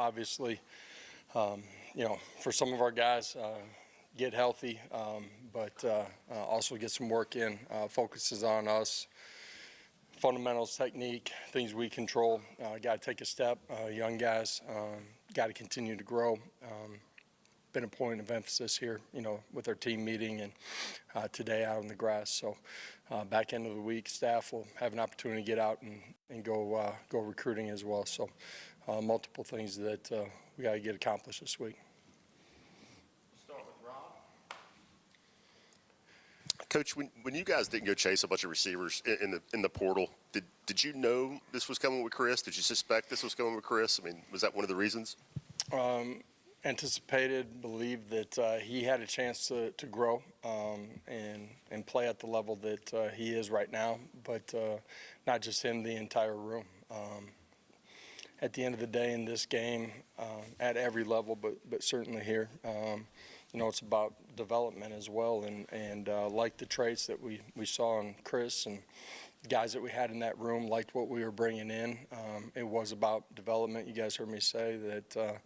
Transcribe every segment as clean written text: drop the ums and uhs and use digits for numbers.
obviously, for some of our guys, get healthy, but also get some work in. Focuses on us, fundamentals, technique, things we control. Got to take a step. Young guys got to continue to grow. Been a point of emphasis here, with our team meeting and today out on the grass. So back end of the week, staff will have an opportunity to get out and go recruiting as well. So multiple things that we got to get accomplished this week. Start with Rob. Coach, when you guys didn't go chase a bunch of receivers in the portal, did you know this was coming with Chris? Did you suspect this was coming with Chris? I mean, was that one of the reasons? Anticipated, believed that he had a chance to grow and play at the level that he is right now, but not just him, the entire room. At the end of the day in this game, at every level, but certainly here, it's about development as well, and like the traits that we saw in Chris and guys that we had in that room, liked what we were bringing in. It was about development. You guys heard me say that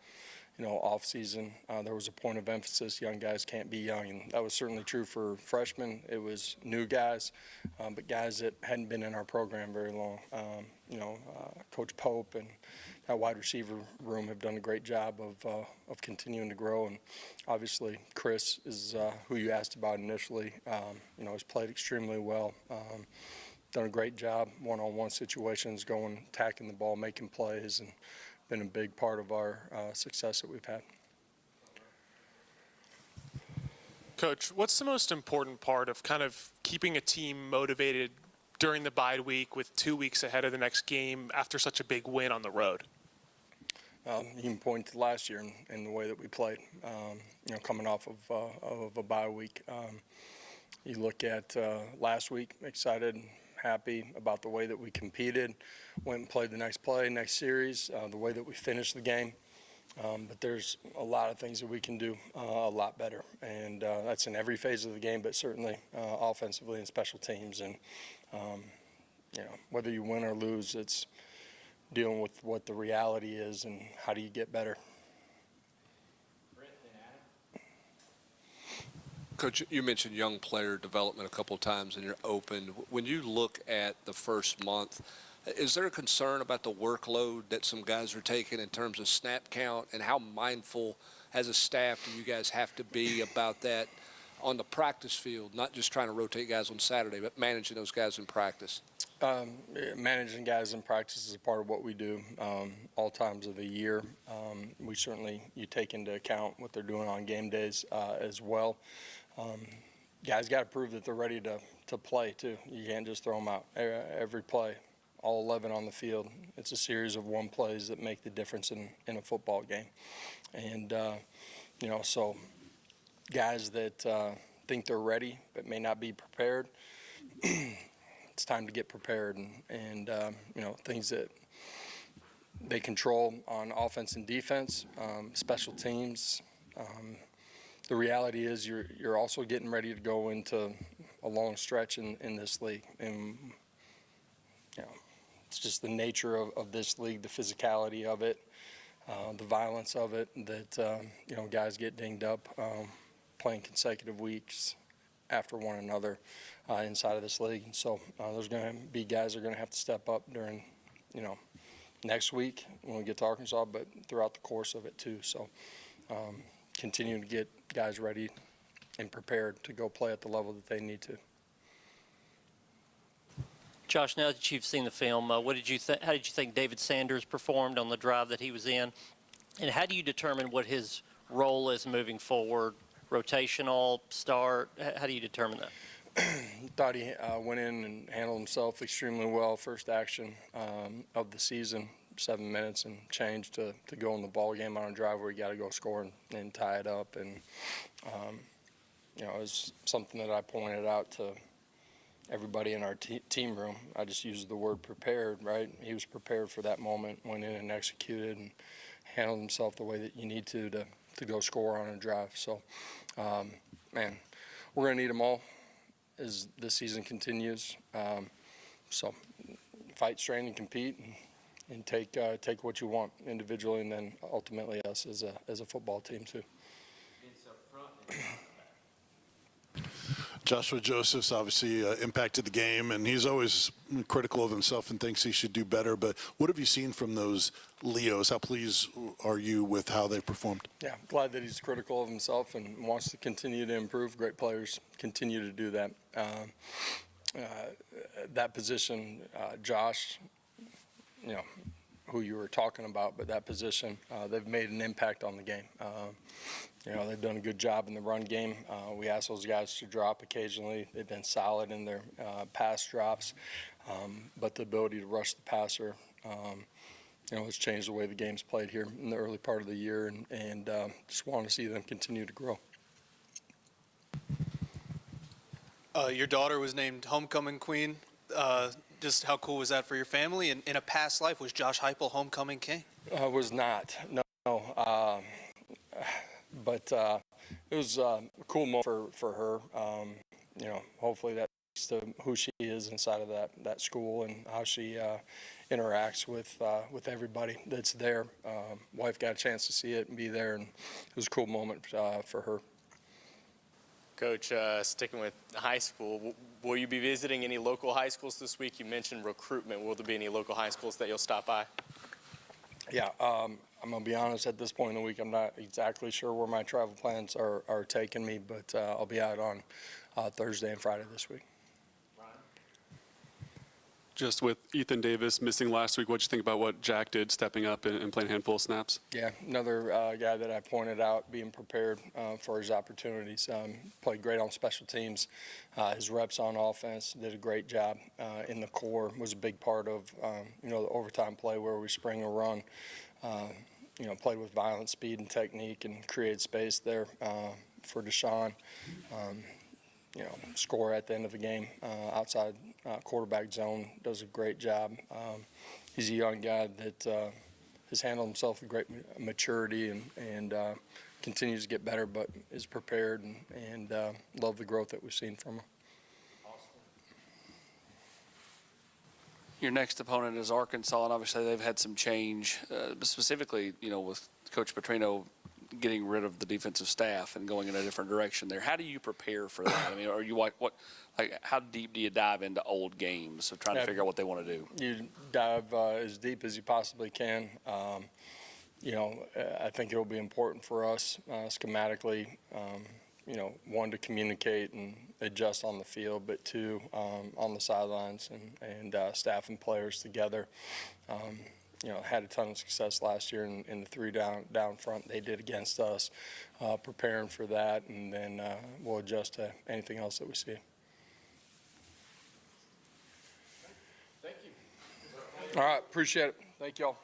off season, there was a point of emphasis. Young guys can't be young, and that was certainly true for freshmen. It was new guys, but guys that hadn't been in our program very long. Coach Pope and that wide receiver room have done a great job of continuing to grow, and obviously Chris is who you asked about initially. Has played extremely well. Done a great job one-on-one situations, going, attacking the ball, making plays, and been a big part of our success that we've had. Coach, what's the most important part of kind of keeping a team motivated during the bye week with 2 weeks ahead of the next game after such a big win on the road? You can point to last year and the way that we played, coming off of a bye week. You look at last week, excited, happy about the way that we competed, went and played the next play, next series, the way that we finished the game. But there's a lot of things that we can do a lot better, and that's in every phase of the game, but certainly offensively and special teams. And, whether you win or lose, it's dealing with what the reality is and how do you get better. Coach, you mentioned young player development a couple of times in your open. When you look at the first month, is there a concern about the workload that some guys are taking in terms of snap count, and how mindful as a staff do you guys have to be about that on the practice field, not just trying to rotate guys on Saturday, but managing those guys in practice? Managing guys in practice is a part of what we do all times of the year. You take into account what they're doing on game days as well. Guys got to prove that they're ready to play too. You can't just throw them out every play, all 11 on the field. It's a series of one plays that make the difference in a football game. And, so guys that think they're ready but may not be prepared, it's time to get prepared and things that they control on offense and defense, special teams. The reality is you're also getting ready to go into a long stretch in this league. And, it's just the nature of this league, the physicality of it, the violence of it, that, guys get dinged up playing consecutive weeks after one another inside of this league. And so there's going to be guys that are going to have to step up during, next week when we get to Arkansas, but throughout the course of it too. So continue to get guys ready and prepared to go play at the level that they need to. Josh, now that you've seen the film, how did you think David Sanders performed on the drive that he was in? And how do you determine what his role is moving forward? Rotational, start? How do you determine that? Thought he went in and handled himself extremely well. First action of the season, 7 minutes and change to go in the ball game on a drive where you got to go score and tie it up. And, it was something that I pointed out to everybody in our team room. I just used the word prepared, right? He was prepared for that moment, went in and executed and handled himself the way that you need to go score on a drive. So, we're going to need them all as the season continues. So fight, strain, and compete. and take what you want individually, and then ultimately us as a football team too. Joshua Josephs obviously impacted the game, and he's always critical of himself and thinks he should do better. But what have you seen from those Leos? How pleased are you with how they performed? Yeah, glad that he's critical of himself and wants to continue to improve. Great players continue to do that. That position, Josh, you know, who you were talking about, but that position, they've made an impact on the game. You know, they've done a good job in the run game. We ask those guys to drop occasionally. They've been solid in their pass drops, but the ability to rush the passer, you know, has changed the way the game's played here in the early part of the year, and just want to see them continue to grow. Your daughter was named homecoming queen. Just how cool was that for your family? And in a past life, was Josh Heupel homecoming king? Was not, no. But it was a cool moment for her. You know, hopefully that speaks to who she is inside of that school and how she interacts with everybody that's there. Wife got a chance to see it and be there, and it was a cool moment for her. Coach, sticking with high school, will you be visiting any local high schools this week? You mentioned recruitment. Will there be any local high schools that you'll stop by? Yeah, I'm going to be honest, at this point in the week, I'm not exactly sure where my travel plans are taking me, but I'll be out on Thursday and Friday this week. Just with Ethan Davis missing last week, what'd you think about what Jack did stepping up and playing a handful of snaps? Yeah, another guy that I pointed out, being prepared for his opportunities. Played great on special teams. His reps on offense, did a great job in the core, was a big part of, you know, the overtime play where we spring a run. You know, played with violent speed and technique and created space there for Deshaun. You know, score at the end of the game outside quarterback zone, does a great job. He's a young guy that has handled himself with great maturity and continues to get better, but is prepared and love the growth that we've seen from him. Your next opponent is Arkansas, and obviously they've had some change, but specifically, you know, with Coach Petrino getting rid of the defensive staff and going in a different direction there. How do you prepare for that? I mean, are you like how deep do you dive into old games of trying to figure out what they want to do? You dive as deep as you possibly can. You know, I think it'll be important for us schematically, you know, one, to communicate and adjust on the field, but two, on the sidelines and staff and players together. You know, had a ton of success last year in the three down front they did against us, preparing for that, and then we'll adjust to anything else that we see. Thank you. All right, appreciate it. Thank y'all.